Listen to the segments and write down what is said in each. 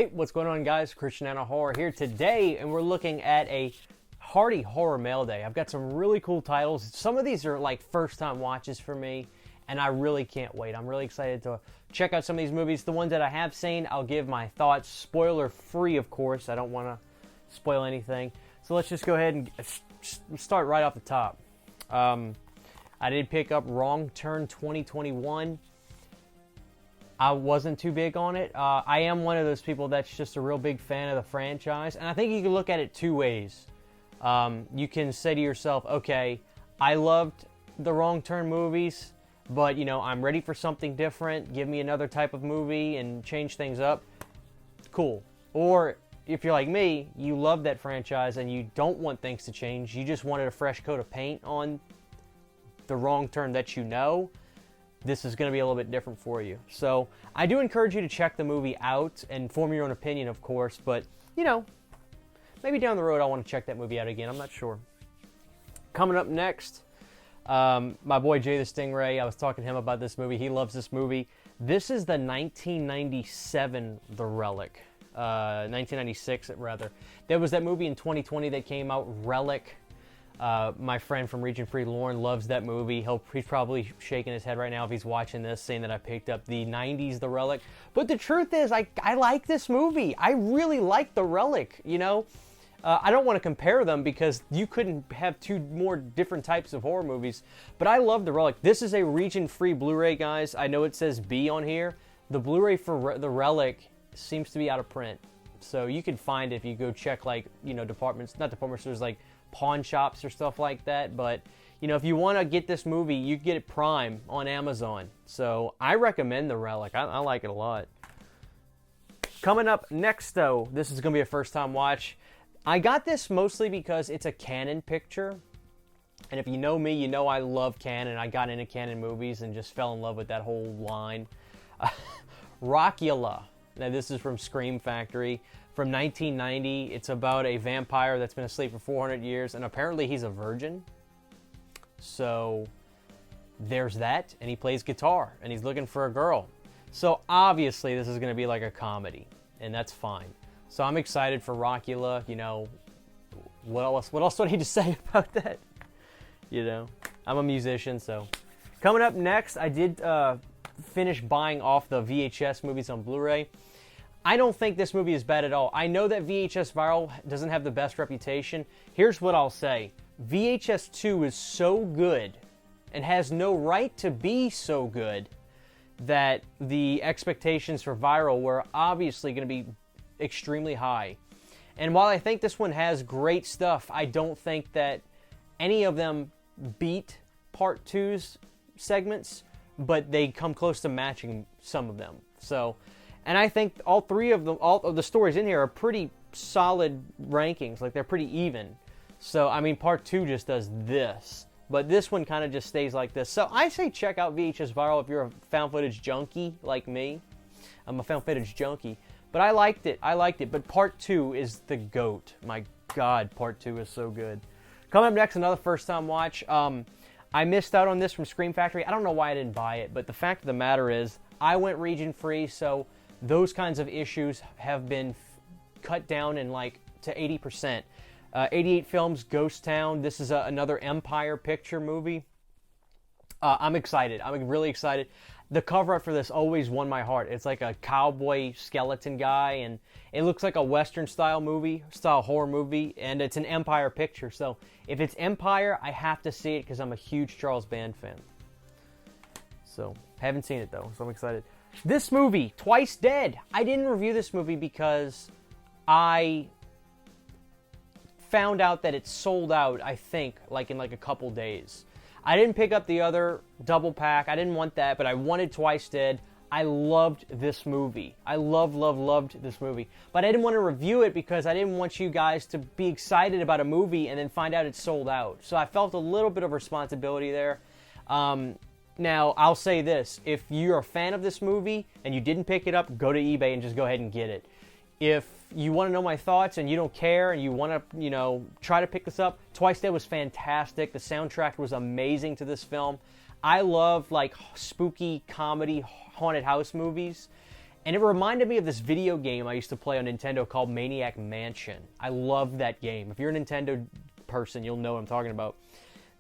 Hey, what's going on, guys? Christian Hanna Horror here today, and we're looking at a hearty horror mail day. I've got some really cool titles. Some of these are like first-time watches for me, and I really can't wait. I'm really excited to check out some of these movies. The ones that I have seen, I'll give my thoughts, spoiler-free, of course. I don't want to spoil anything. So let's just go ahead and start right off the top. I did pick up Wrong Turn 2021. I wasn't too big on it. I am one of those people that's just a real big fan of the franchise. And I think you can look at it two ways. You can say to yourself, okay, I loved the Wrong Turn movies, but, you know, I'm ready for something different. Give me another type of movie and change things up. Cool. Or if you're like me, you love that franchise and you don't want things to change. You just wanted a fresh coat of paint on the Wrong Turn that you know. This is going to be a little bit different for you. So I do encourage you to check the movie out and form your own opinion, of course. But, you know, maybe down the road I want to check that movie out again. I'm not sure. Coming up next, my boy Jay the Stingray. I was talking to him about this movie. He loves this movie. This is the 1997 The Relic. 1996, rather. There was that movie in 2020 that came out, Relic. My friend from Region Free, Lauren, loves that movie. He's probably shaking his head right now if he's watching this, saying that I picked up the 90s The Relic. But the truth is, I like this movie. I really like The Relic, you know. I don't want to compare them because you couldn't have two more different types of horror movies. But I love The Relic. This is a Region Free Blu-ray, guys. I know it says B on here. The Blu-ray for The Relic seems to be out of print. So you can find it if you go check, like, you know, not department stores, like pawn shops or stuff like that. But, you know, if you want to get this movie, you get it Prime on Amazon. So I recommend The Relic. I like it a lot. Coming up next, though, this is going to be a first-time watch. I got this mostly because it's a Canon picture. And if you know me, you know I love Canon. I got into Canon movies and just fell in love with that whole line. Rockula. Now, this is from Scream Factory. From 1990, it's about a vampire that's been asleep for 400 years, and apparently he's a virgin. So there's that, and he plays guitar, and he's looking for a girl. So obviously this is going to be like a comedy, and that's fine. So I'm excited for Rockula. You know, what else do I need to say about that? You know, I'm a musician, so. Coming up next, I did finish buying off the VHS movies on Blu-ray. I don't think this movie is bad at all. I know that VHS Viral doesn't have the best reputation. Here's what I'll say. VHS 2 is so good and has no right to be so good that the expectations for Viral were obviously going to be extremely high. And while I think this one has great stuff, I don't think that any of them beat Part 2's segments, but they come close to matching some of them. So, and I think all of the stories in here are pretty solid rankings. Like, they're pretty even. So, I mean, Part 2 just does this. But this one kind of just stays like this. So, I say check out VHS Viral if you're a found footage junkie like me. I'm a found footage junkie. But I liked it. But Part 2 is the GOAT. My God, Part 2 is so good. Coming up next, another first-time watch. I missed out on this from Scream Factory. I don't know why I didn't buy it. But the fact of the matter is, I went region free, so those kinds of issues have been cut down in like to 80%. 88 Films, Ghost Town. This is another Empire Picture movie. I'm excited. I'm really excited. The cover art for this always won my heart. It's like a cowboy skeleton guy, and it looks like a Western style horror movie, and it's an Empire Picture. So if it's Empire, I have to see it because I'm a huge Charles Band fan. So haven't seen it though, so I'm excited. This movie, Twice Dead. I didn't review this movie because I found out that it's sold out, I think, like in like a couple days. I didn't pick up the other double pack. I didn't want that, but I wanted Twice Dead. I loved this movie. I loved this movie. But I didn't want to review it because I didn't want you guys to be excited about a movie and then find out it's sold out. So I felt a little bit of responsibility there. Now, I'll say this. If you're a fan of this movie and you didn't pick it up, go to eBay and just go ahead and get it. If you want to know my thoughts and you don't care and you want to, you know, try to pick this up, Twice Dead was fantastic. The soundtrack was amazing to this film. I love, like, spooky comedy haunted house movies. And it reminded me of this video game I used to play on Nintendo called Maniac Mansion. I love that game. If you're a Nintendo person, you'll know what I'm talking about.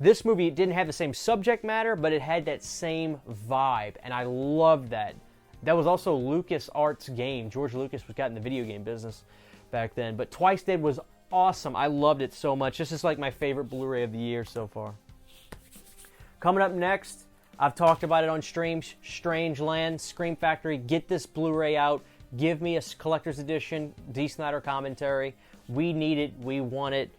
This movie didn't have the same subject matter, but it had that same vibe, and I loved that. That was also LucasArts' game. George Lucas got in the video game business back then. But Twice Dead was awesome. I loved it so much. This is like my favorite Blu-ray of the year so far. Coming up next, I've talked about it on streams. Strangeland, Scream Factory. Get this Blu-ray out. Give me a collector's edition, D. Snyder commentary. We need it. We want it.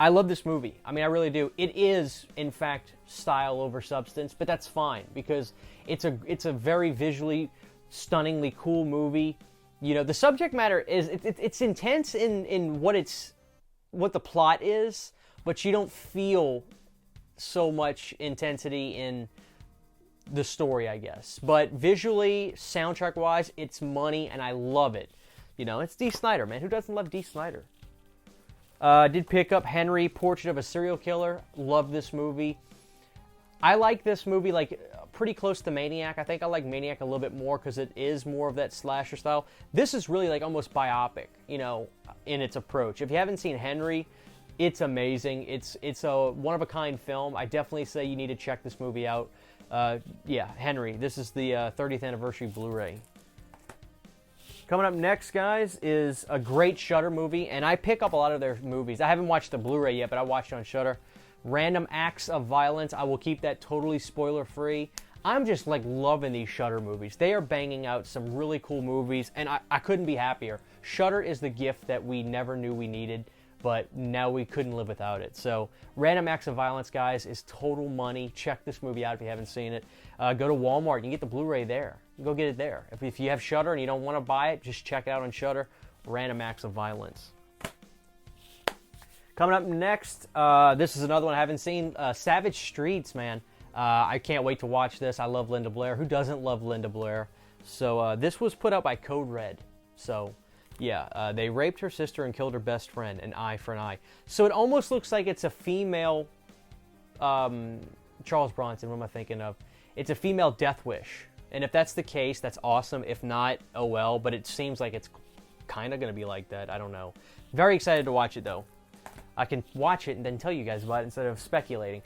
I love this movie. I mean, I really do. It is, in fact, style over substance, but that's fine because it's a very visually, stunningly cool movie. You know, the subject matter is it's intense in what the plot is, but you don't feel so much intensity in the story, I guess. But visually, soundtrack-wise, it's money, and I love it. You know, it's D. Snyder, man. Who doesn't love D. Snyder? Did pick up Henry, Portrait of a Serial Killer. Love this movie. I like this movie like pretty close to Maniac. I think I like Maniac a little bit more because it is more of that slasher style. This is really like almost biopic, you know, in its approach. If you haven't seen Henry, it's amazing. It's a one-of-a-kind film. I definitely say you need to check this movie out. Yeah, Henry. This is the 30th anniversary Blu-ray. Coming up next, guys, is a great Shudder movie, and I pick up a lot of their movies. I haven't watched the Blu-ray yet, but I watched it on Shudder. Random Acts of Violence. I will keep that totally spoiler-free. I'm just, like, loving these Shudder movies. They are banging out some really cool movies, and I couldn't be happier. Shudder is the gift that we never knew we needed, but now we couldn't live without it. So, Random Acts of Violence, guys, is total money. Check this movie out if you haven't seen it. Go to Walmart. You can get the Blu-ray there. Go get it there. If you have Shudder and you don't want to buy it, just check it out on Shudder. Random Acts of Violence. Coming up next, this is another one I haven't seen. Savage Streets, man. I can't wait to watch this. I love Linda Blair. Who doesn't love Linda Blair? So this was put out by Code Red. So yeah, they raped her sister and killed her best friend, an eye for an eye. So it almost looks like it's a female Charles Bronson. What am I thinking of? It's a female Death Wish. And if that's the case, that's awesome. If not, oh well. But it seems like it's kind of going to be like that. I don't know. Very excited to watch it, though. I can watch it and then tell you guys about it instead of speculating.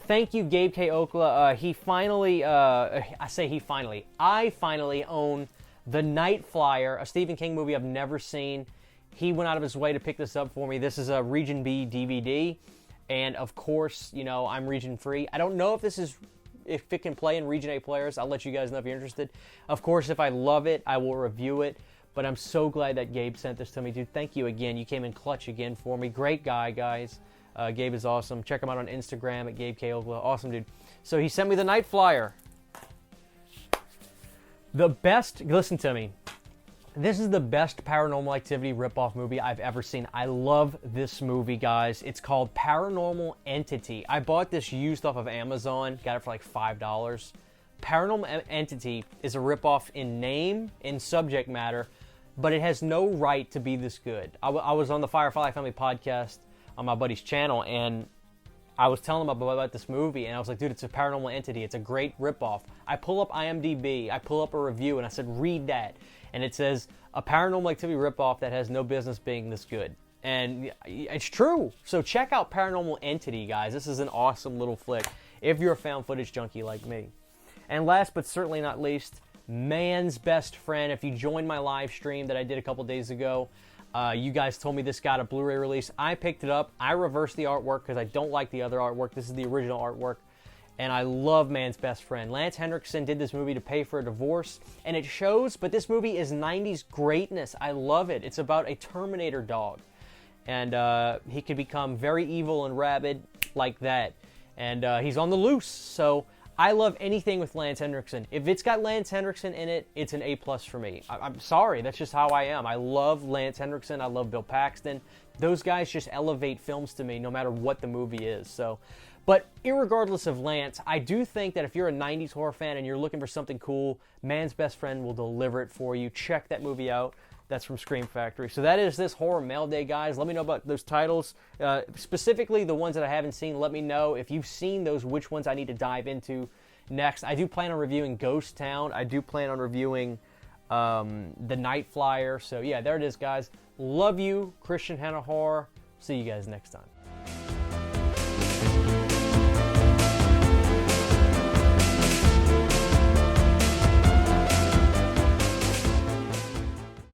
Thank you, Gabe K. Okla. He finally, I finally own The Night Flyer, a Stephen King movie I've never seen. He went out of his way to pick this up for me. This is a Region B DVD. And, of course, you know, I'm region free. I don't know if it can play in Region A players. I'll let you guys know if you're interested. Of course, if I love it, I will review it. But I'm so glad that Gabe sent this to me, dude. Thank you again. You came in clutch again for me. Great guy, guys. Gabe is awesome. Check him out on Instagram at Gabe K. Okla. Awesome, dude. So he sent me The Night Flyer. Listen to me. This is the best Paranormal Activity ripoff movie I've ever seen. I love this movie, guys. It's called Paranormal Entity. I bought this used off of Amazon. Got it for like $5. Paranormal Entity is a ripoff in name, in subject matter, but it has no right to be this good. I was on the Firefly Family podcast on my buddy's channel, and I was telling him about this movie, and I was like, dude, it's a Paranormal Entity. It's a great ripoff. I pull up IMDb, I pull up a review, and I said, read that. And it says, a Paranormal Activity ripoff that has no business being this good. And it's true. So check out Paranormal Entity, guys. This is an awesome little flick if you're a found footage junkie like me. And last but certainly not least, Man's Best Friend. If you joined my live stream that I did a couple days ago, you guys told me this got a Blu-ray release. I picked it up. I reversed the artwork because I don't like the other artwork. This is the original artwork. And I love Man's Best Friend. Lance Henriksen did this movie to pay for a divorce, and it shows, but this movie is 90s greatness. I love it. It's about a Terminator dog, and he can become very evil and rabid like that, and he's on the loose, so I love anything with Lance Henriksen. If it's got Lance Henriksen in it, it's an A+ for me. I'm sorry, that's just how I am. I love Lance Henriksen. I love Bill Paxton. Those guys just elevate films to me no matter what the movie is, so... But irregardless of Lance, I do think that if you're a 90s horror fan and you're looking for something cool, Man's Best Friend will deliver it for you. Check that movie out. That's from Scream Factory. So that is this Horror Mail Day, guys. Let me know about those titles. Specifically, the ones that I haven't seen. Let me know if you've seen those, which ones I need to dive into next. I do plan on reviewing Ghost Town. I do plan on reviewing The Night Flyer. So yeah, there it is, guys. Love you, Christian Hanna Horror. See you guys next time.